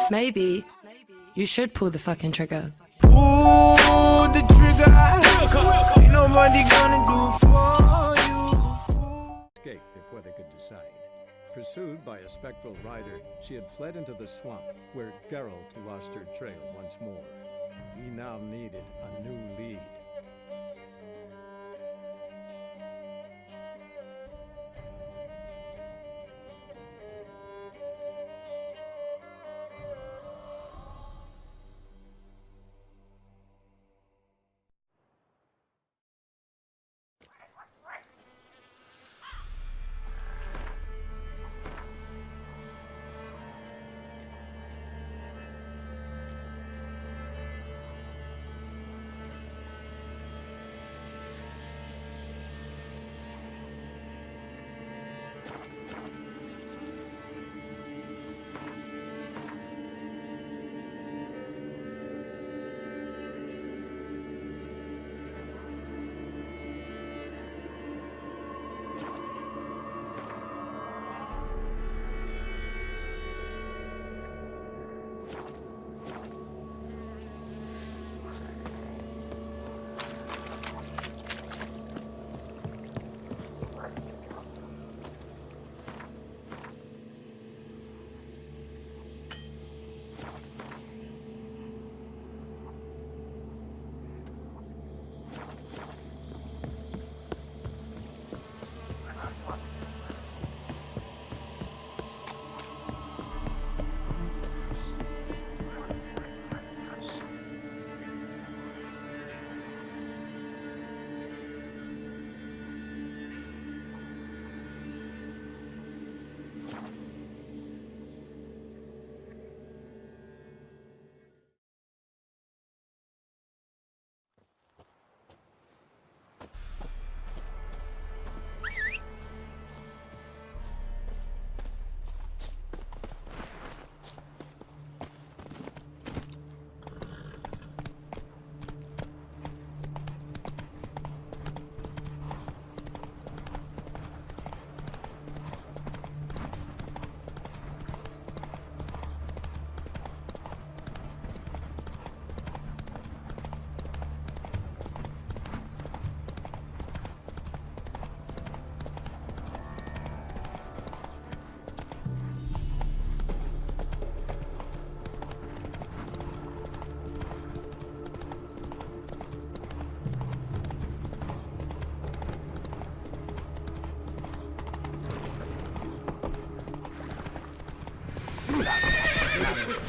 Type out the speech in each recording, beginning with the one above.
Maybe you should pull the fucking trigger. Pull the trigger. Ain't nobody gonna do for you. Escape before they could decide. Pursued by a spectral rider, she had fled into the swamp, where Geralt lost her trail once more. He now needed a new lead.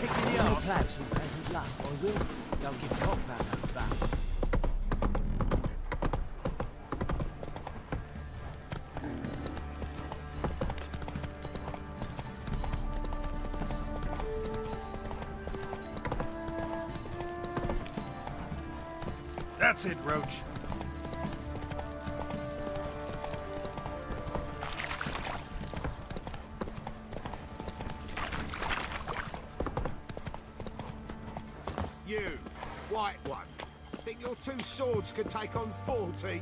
Kick in the arse. Plans and present lust, I will. Don't give cock back over that. That's it, Roach. You, white one, think your two swords could take on 40?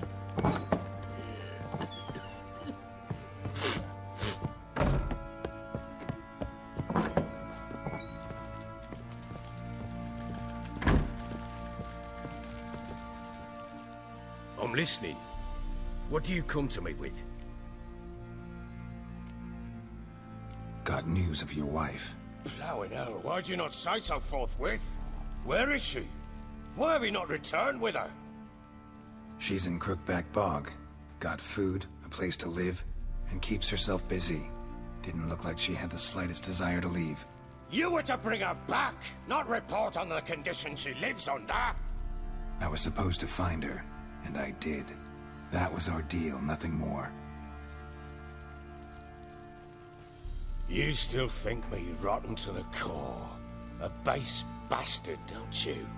I'm listening. What do you come to me with? Got news of your wife. Plowing hell, why'd you not say so forthwith? Where is she? Why have you not returned with her? She's in Crookback Bog. Got food, a place to live, and keeps herself busy. Didn't look like she had the slightest desire to leave. You were to bring her back, not report on the conditions she lives under. I was supposed to find her, and I did. That was our deal, nothing more. You still think me rotten to the core. A base bastard, don't you?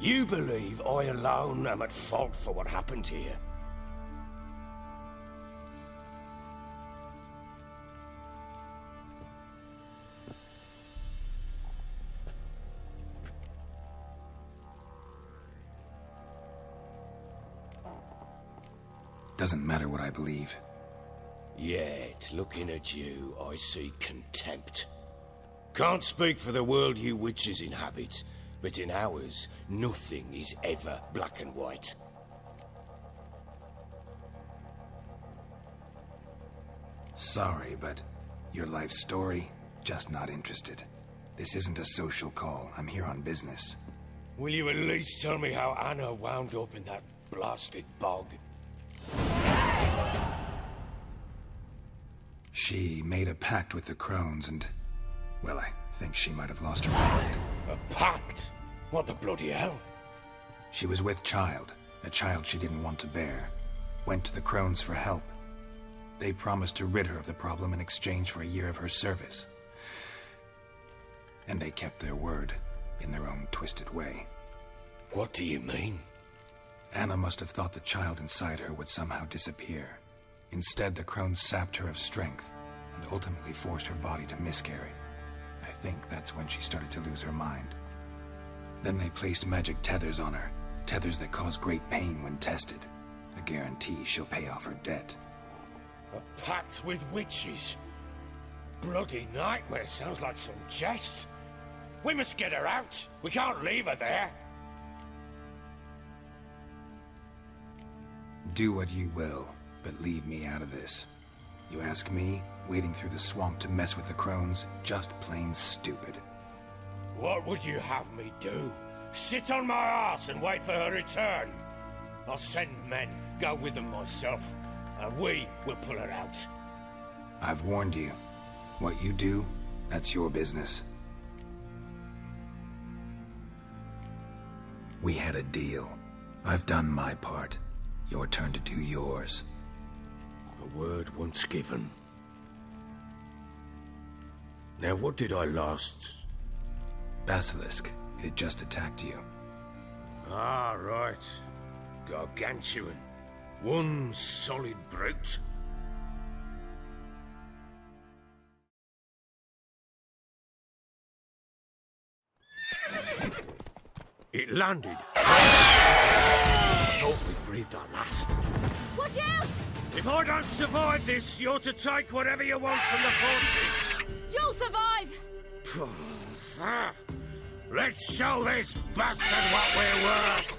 You believe I alone am at fault for what happened here. Doesn't matter what I believe. Yet, looking at you, I see contempt. Can't speak for the world you witches inhabit, but in ours, nothing is ever black and white. Sorry, but your life story, just not interested. This isn't a social call. I'm here on business. Will you at least tell me how Anna wound up in that blasted bog? She made a pact with the crones and... well, I think she might have lost her mind. A pact? What the bloody hell? She was with child, a child she didn't want to bear. Went to the crones for help. They promised to rid her of the problem in exchange for a year of her service. And they kept their word, in their own twisted way. What do you mean? Anna must have thought the child inside her would somehow disappear. Instead, the crones sapped her of strength, and ultimately forced her body to miscarry. I think that's when she started to lose her mind. Then they placed magic tethers on her, tethers that cause great pain when tested. A guarantee she'll pay off her debt. A pact with witches? Bloody nightmare, sounds like some jest. We must get her out. We can't leave her there. Do what you will, but leave me out of this. You ask me, wading through the swamp to mess with the crones, just plain stupid. What would you have me do? Sit on my ass and wait for her return? I'll send men, go with them myself, and we will pull her out. I've warned you. What you do, that's your business. We had a deal. I've done my part. Your turn to do yours. A word once given. Now what did I last... Basilisk. It had just attacked you. Ah, right. Gargantuan. One solid brute. It landed. I thought we breathed our last. Watch out! If I don't survive this, you're to take whatever you want from the fortress. You'll survive! Let's show this bastard what we're worth.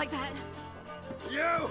like that. You!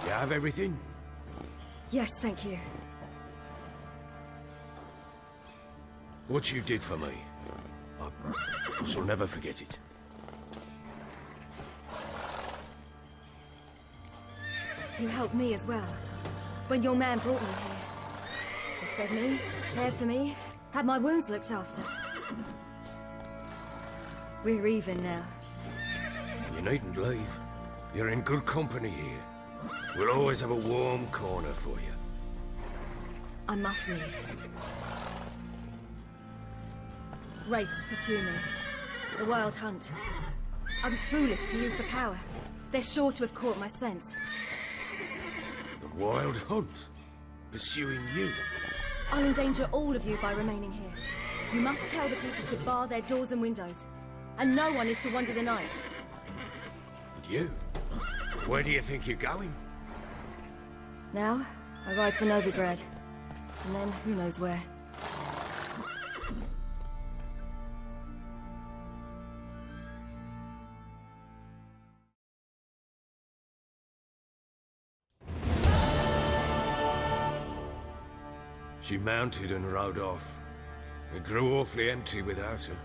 You have everything? Yes, thank you. What you did for me, I shall never forget it. You helped me as well. When your man brought me here. You fed me, cared for me, had my wounds looked after. We're even now. You needn't leave. You're in good company here. We'll always have a warm corner for you. I must leave. Wraiths pursue me. The wild hunt. I was foolish to use the power. They're sure to have caught my scent. The wild hunt? Pursuing you? I'll endanger all of you by remaining here. You must tell the people to bar their doors and windows. And no one is to wander the night. And you? Where do you think you're going? Now, I ride for Novigrad. And then, who knows where. She mounted and rode off. It grew awfully empty without her.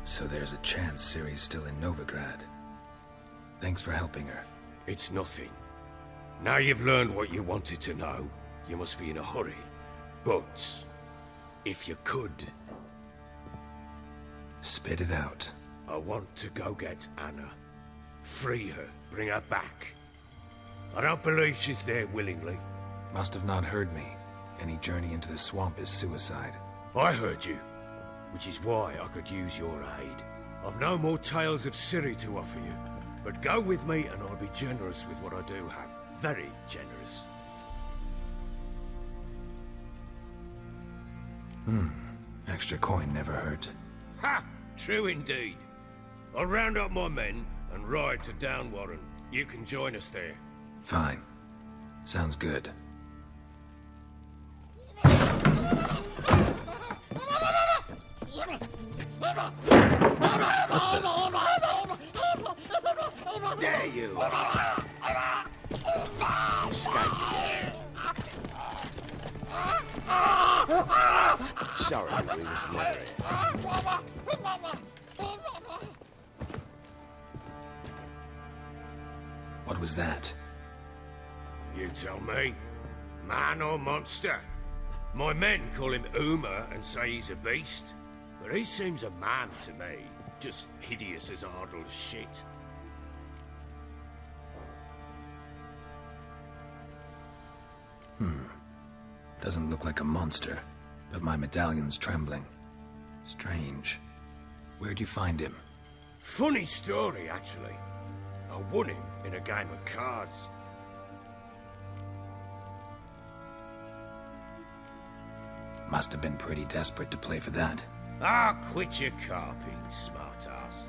So there's a chance Ciri's still in Novigrad. Thanks for helping her. It's nothing. Now you've learned what you wanted to know, you must be in a hurry. But, if you could... Spit it out. I want to go get Anna. Free her, bring her back. I don't believe she's there willingly. Must have not heard me. Any journey into the swamp is suicide. I heard you, which is why I could use your aid. I've no more tales of Ciri to offer you, but go with me and I'll be generous with what I do have. Very generous. Extra coin never hurt. Ha! True indeed. I'll round up my men and ride to Downwarren. You can join us there. Fine. Sounds good. There you are! Escaped again. Sorry, we was never here. What was that? You tell me. Man or monster? My men call him Uma and say he's a beast, but he seems a man to me. Just hideous as Ardle's shit. Doesn't look like a monster, but my medallion's trembling. Strange. Where'd you find him? Funny story, actually. I won him in a game of cards. Must have been pretty desperate to play for that. Ah, quit your carping, smart-ass.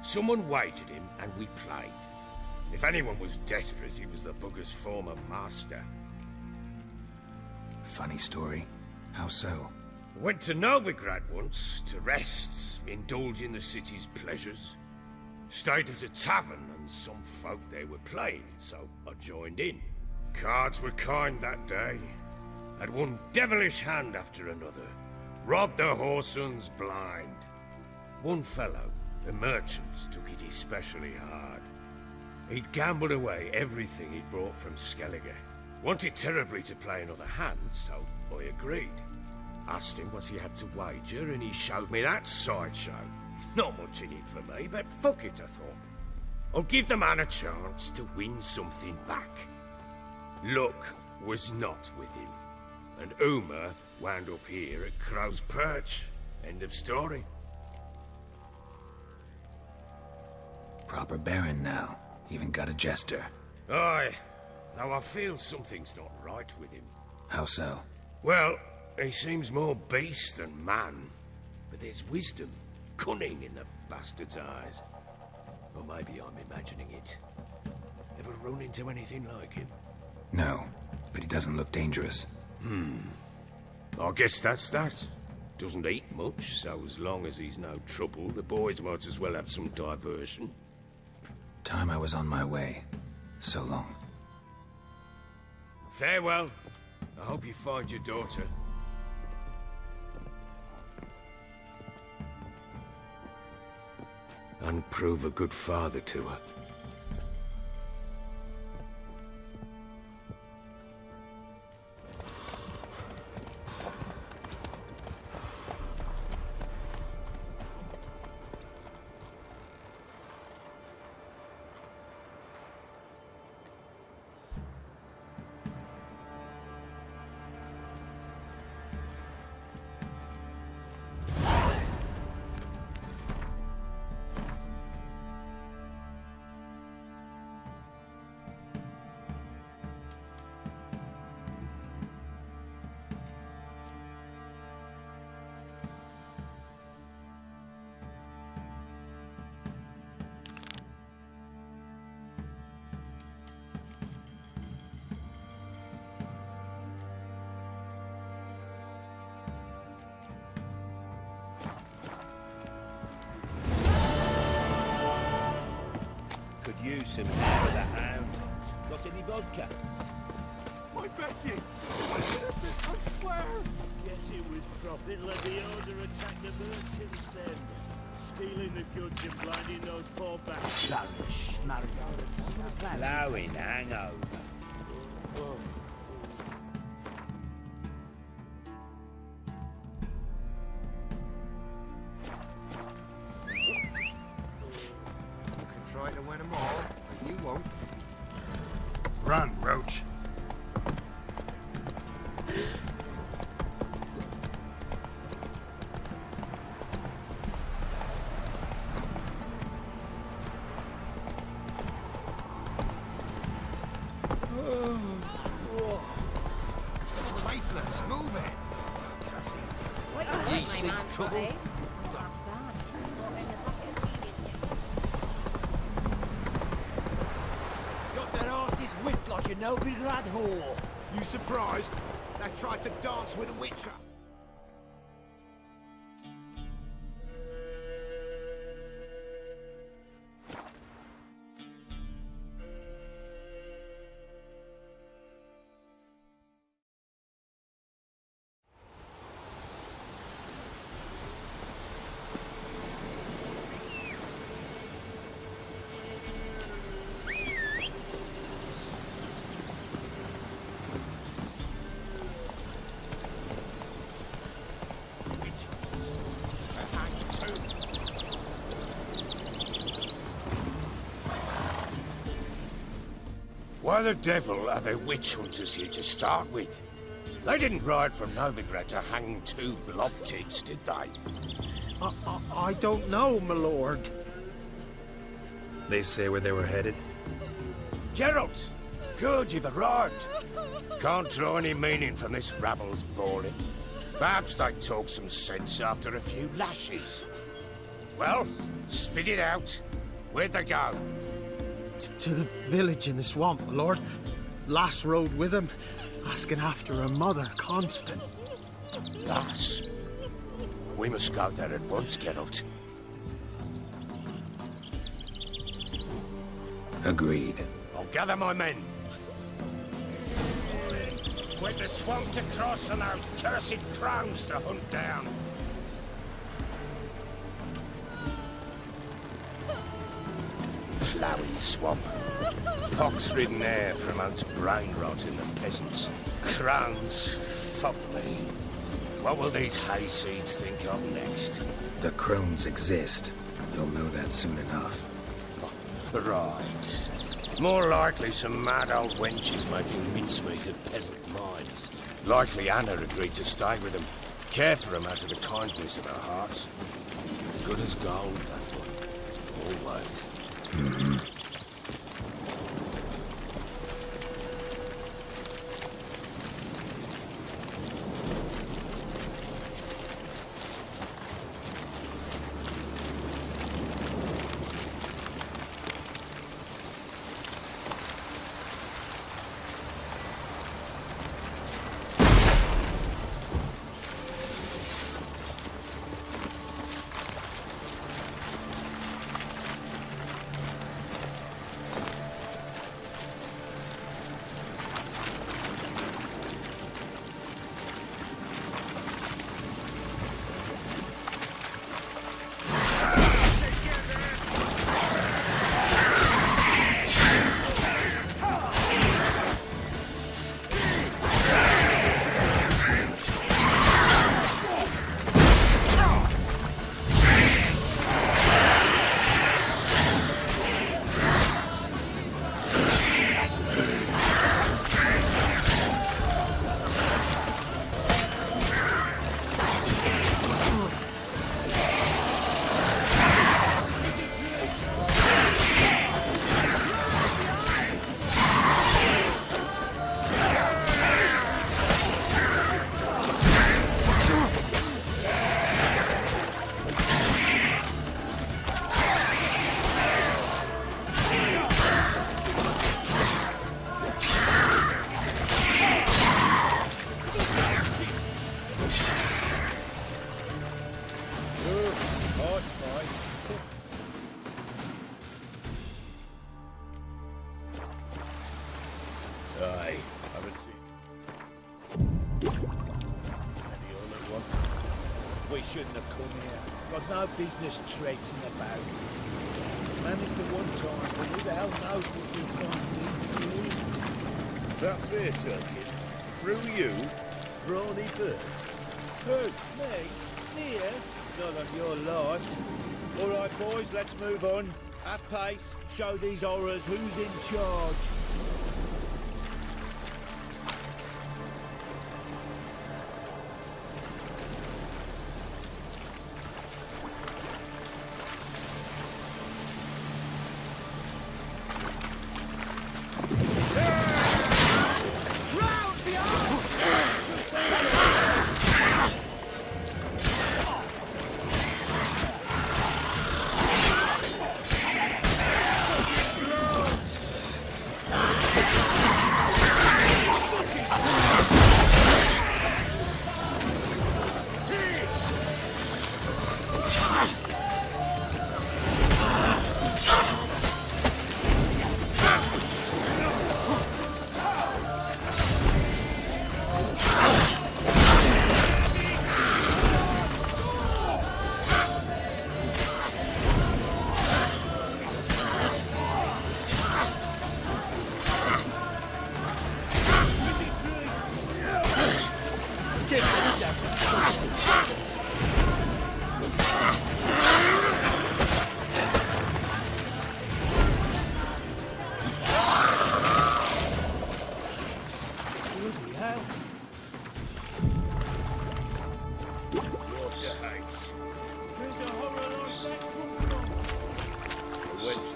Someone wagered him, and we played. If anyone was desperate, he was the bugger's former master. Funny story. How so? Went to Novigrad once, to rest, indulge in the city's pleasures. Stayed at a tavern, and some folk there were playing, so I joined in. Cards were kind that day. Had one devilish hand after another. Robbed the whoresons blind. One fellow, a merchant, took it especially hard. He'd gambled away everything he'd brought from Skellige. Wanted terribly to play another hand, so I agreed. Asked him what he had to wager, and he showed me that sideshow. Not much in it for me, but fuck it, I thought. I'll give the man a chance to win something back. Luck was not with him, and Uma wound up here at Crow's Perch. End of story. Proper baron now. Even got a jester. Aye, though I feel something's not right with him. How so? Well, he seems more beast than man, but there's wisdom, cunning in the bastard's eyes. Or maybe I'm imagining it. Ever run into anything like him? No, but he doesn't look dangerous. I guess that's that. Doesn't eat much, so as long as he's no trouble, the boys might as well have some diversion. Time I was on my way. So long. Farewell. I hope you find your daughter. And prove a good father to her. Use some hair of the hound. Got any vodka? I beg you. I'm innocent, I swear. Guess it was profit. Let the order attack the merchants then. Stealing the goods and blinding those poor bastards. Allowing hangover. Try to win them all, but you won't. Run, Roach. Faithless, move it. Ye seek trouble? Whipped like a Novigrad whore. You surprised? They tried to dance with a witcher. Why the devil are there witch hunters here to start with? They didn't ride from Novigrad to hang two blob tits, did they? I don't know, my lord. They say where they were headed? Geralt! Good, you've arrived. Can't draw any meaning from this rabble's bawling. Perhaps they talk some sense after a few lashes. Well, spit it out. Where'd they go? To the village in the swamp, my lord. Lass rode with him, asking after her mother, Constant. Lass? We must go there at once, Geralt. Agreed. I'll gather my men. With the swamp to cross and those cursed crows to hunt down. Ploughing swamp. Pox-ridden air promotes brain rot in the peasants. Crones, fuck me. What will these hayseeds think of next? The crones exist. You'll know that soon enough. Right. More likely some mad old wenches making mincemeat of peasant minds. Likely Anna agreed to stay with them. Care for them out of the kindness of her heart. Good as gold, that one. Always. Mm-hmm. Aye, haven't seen. Maybe all at once. We shouldn't have come here. Got no business traipsing about. Managed the one time, but who the hell knows what we can't do? That fair turkey? Through you? Brawny bird? Who? Me? Here? Not on your life. All right, boys, let's move on. At pace. Show these horrors who's in charge.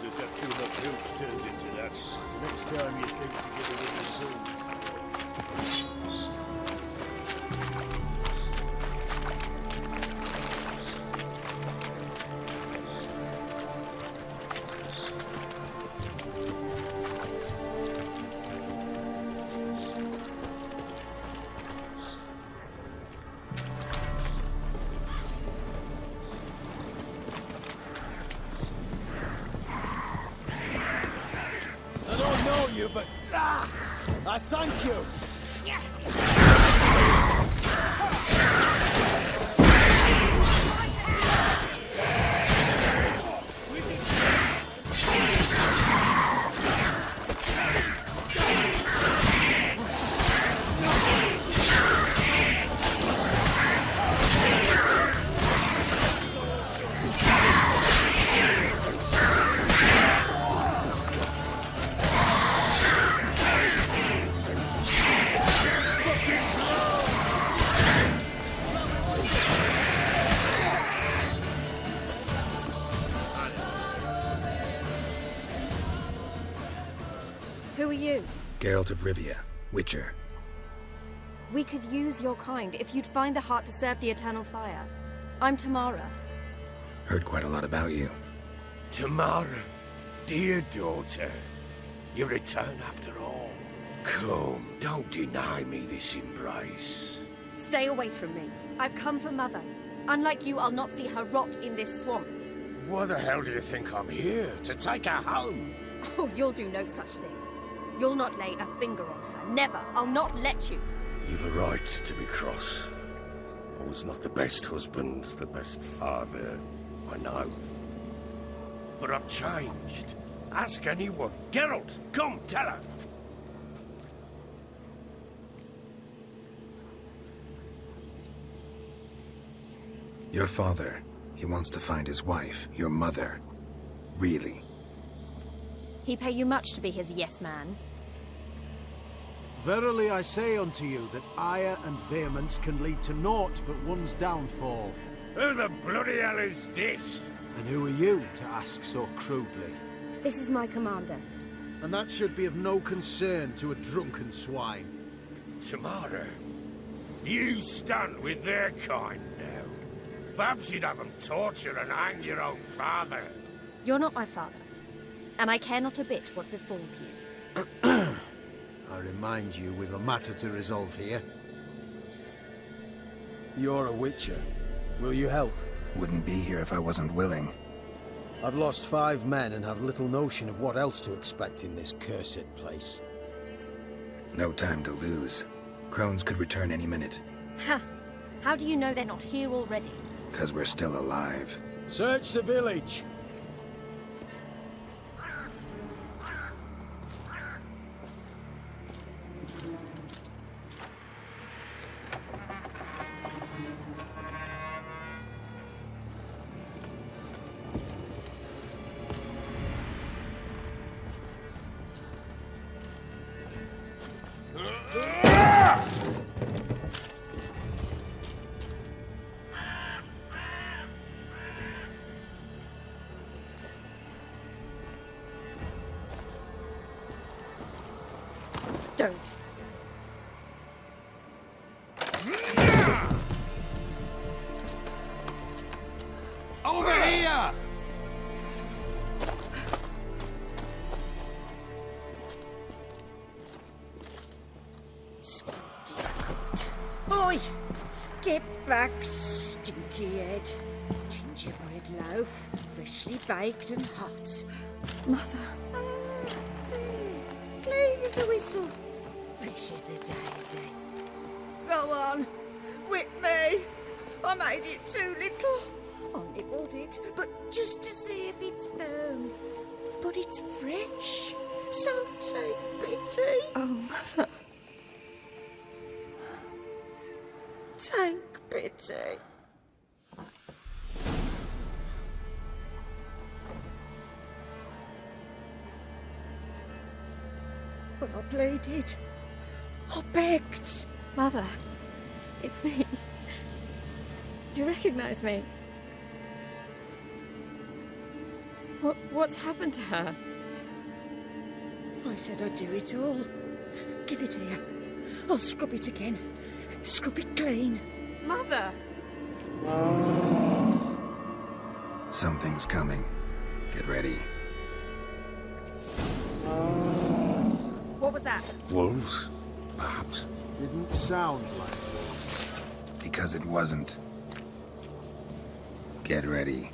business have too much hooch turns into that. So next time you think to give a little booze. But I thank you. Who are you? Geralt de Rivia, Witcher. We could use your kind if you'd find the heart to serve the eternal fire. I'm Tamara. Heard quite a lot about you. Tamara, dear daughter, you return after all. Come, don't deny me this embrace. Stay away from me. I've come for Mother. Unlike you, I'll not see her rot in this swamp. Why the hell do you think I'm here? To take her home? Oh, you'll do no such thing. You'll not lay a finger on her. Never. I'll not let you. You've a right to be cross. I was not the best husband, the best father, I know. But I've changed. Ask anyone. Geralt, come, tell her. Your father, he wants to find his wife, your mother. Really? He pay you much to be his yes man. Verily I say unto you that ire and vehemence can lead to naught but one's downfall. Who the bloody hell is this? And who are you to ask so crudely? This is my commander. And that should be of no concern to a drunken swine. Tamara, you stand with their kind now. Perhaps you'd have them torture and hang your own father. You're not my father, and I care not a bit what befalls you. I remind you, we've a matter to resolve here. You're a witcher. Will you help? Wouldn't be here if I wasn't willing. I've lost 5 men and have little notion of what else to expect in this cursed place. No time to lose. Crones could return any minute. Ha! How do you know they're not here already? 'Cause we're still alive. Search the village! Don't. Over here! Oi! Get back, stinky head. Gingerbread loaf, freshly baked and hot. Mother. Clean as a whistle, fresh as a daisy. Go on, whip me. I made it too little. I nibbled it, but just to see if it's firm. But it's fresh, so take pity. Oh, Mother. Take pity. But I pleaded. I begged. Mother. It's me. Do you recognize me? What's happened to her? I said I'd do it all. Give it here. I'll scrub it again. Scrub it clean. Mother! Something's coming. Get ready. What was that? Wolves? Perhaps. Didn't sound like wolves. Because it wasn't. Get ready.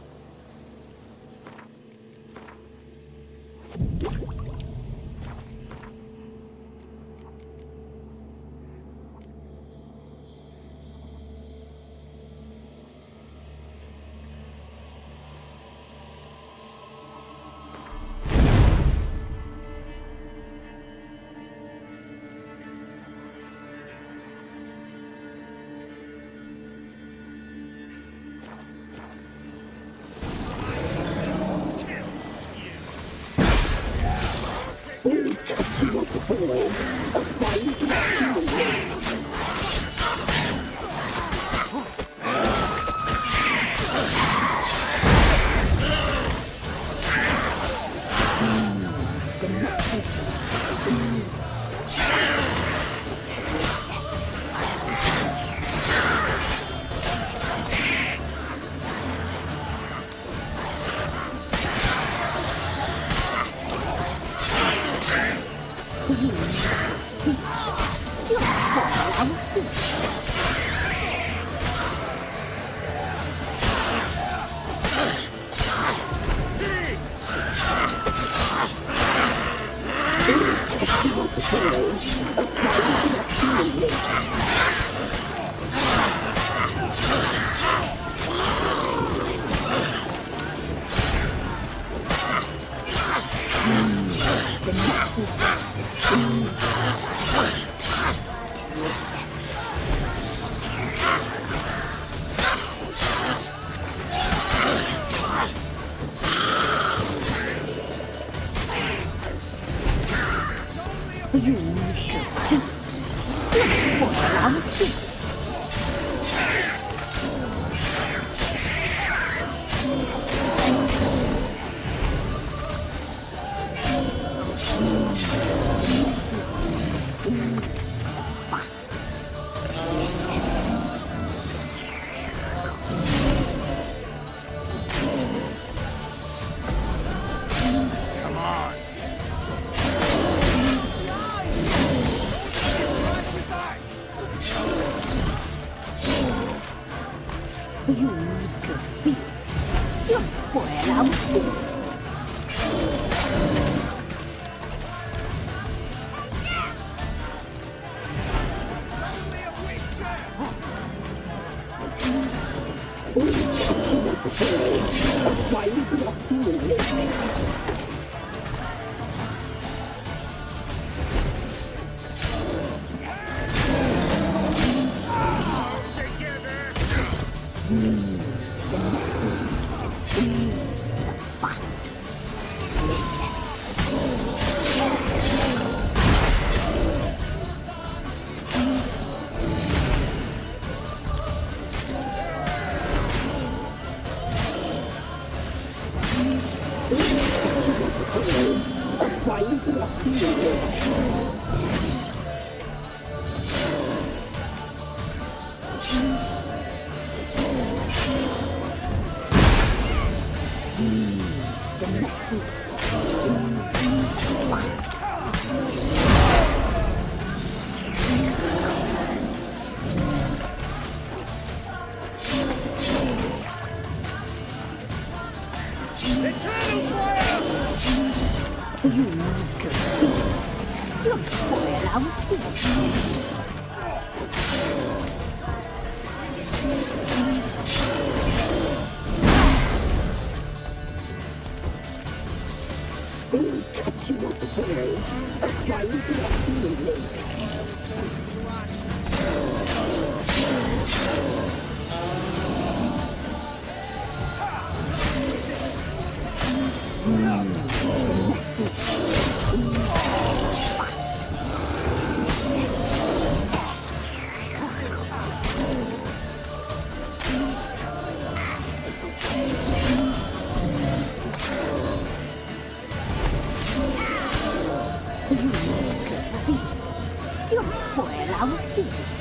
our feast.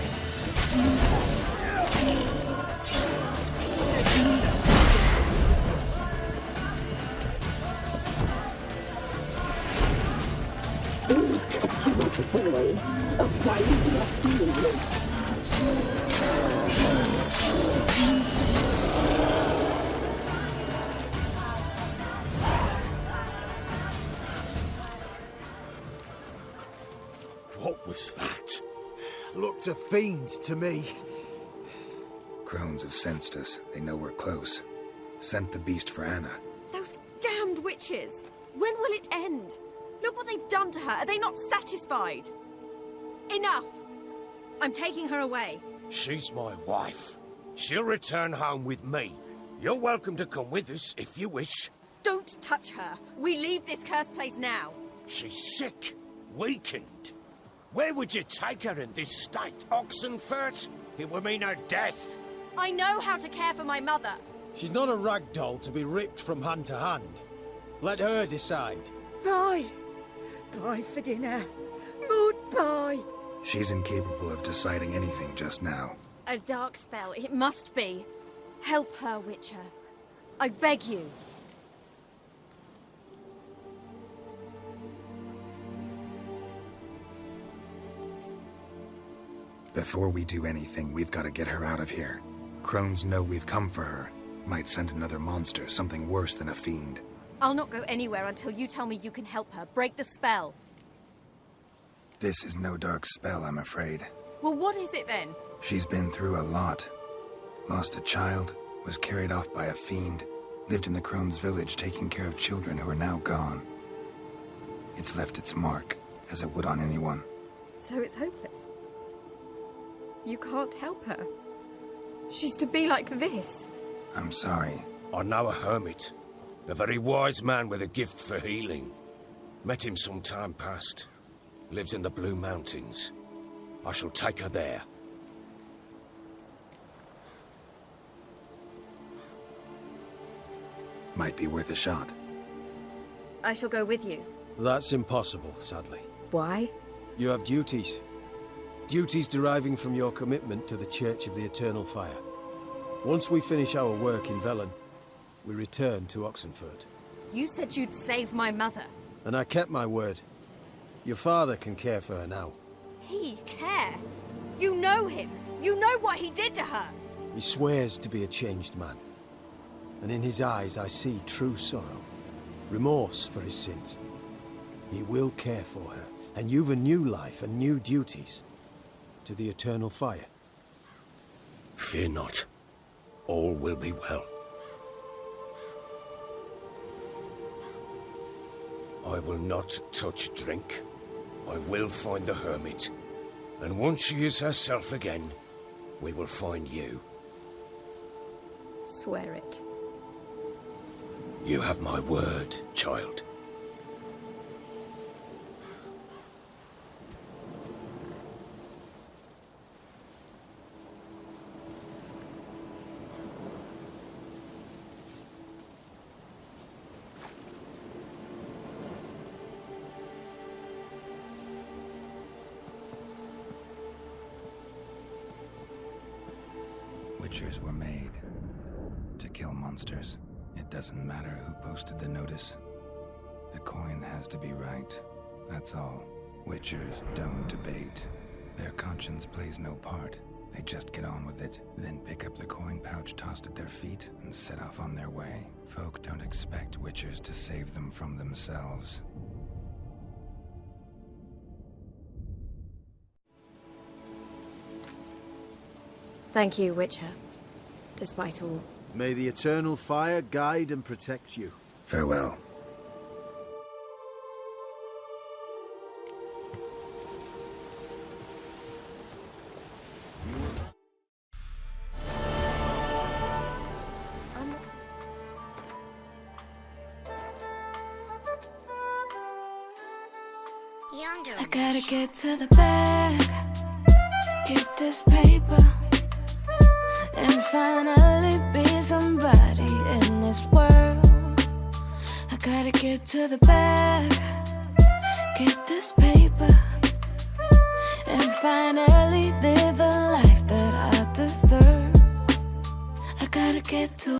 What was that? Looked a fiend to me. Crones have sensed us. They know we're close. Sent the beast for Anna. Those damned witches! When will it end? Look what they've done to her. Are they not satisfied? Enough! I'm taking her away. She's my wife. She'll return home with me. You're welcome to come with us if you wish. Don't touch her. We leave this cursed place now. She's sick, weakened. Where would you take her in this state? Oxenfurt? It would mean her death. I know how to care for my mother. She's not a rag doll to be ripped from hand to hand. Let her decide. Bye. Bye for dinner. Mood bye. She's incapable of deciding anything just now. A dark spell, it must be. Help her, Witcher. I beg you. Before we do anything, we've got to get her out of here. Crones know we've come for her. Might send another monster, something worse than a fiend. I'll not go anywhere until you tell me you can help her. Break the spell. This is no dark spell, I'm afraid. Well, what is it then? She's been through a lot. Lost a child, was carried off by a fiend, lived in the Crone's village taking care of children who are now gone. It's left its mark, as it would on anyone. So it's hopeless. You can't help her. She's to be like this. I'm sorry. I know a hermit. A very wise man with a gift for healing. Met him some time past. Lives in the Blue Mountains. I shall take her there. Might be worth a shot. I shall go with you. That's impossible, sadly. Why? You have duties. Duties deriving from your commitment to the Church of the Eternal Fire. Once we finish our work in Velen, we return to Oxenfurt. You said you'd save my mother. And I kept my word. Your father can care for her now. He care? You know him. You know what he did to her. He swears to be a changed man. And in his eyes I see true sorrow. Remorse for his sins. He will care for her. And you've a new life and new duties. To the Eternal Fire. Fear not. All will be well. I will not touch drink. I will find the hermit. And once she is herself again, we will find you. Swear it. You have my word, child. Witchers were made to kill monsters. It doesn't matter who posted the notice. The coin has to be right. That's all. Witchers don't debate. Their conscience plays no part. They just get on with it, then pick up the coin pouch tossed at their feet and set off on their way. Folk don't expect witchers to save them from themselves. Thank you, Witcher. Despite all. May the Eternal Fire guide and protect you. Farewell. I gotta get to the bag, get this paper, and finally be somebody in this world. I gotta get to the bag, get this paper, and finally live the life that I deserve. I gotta get to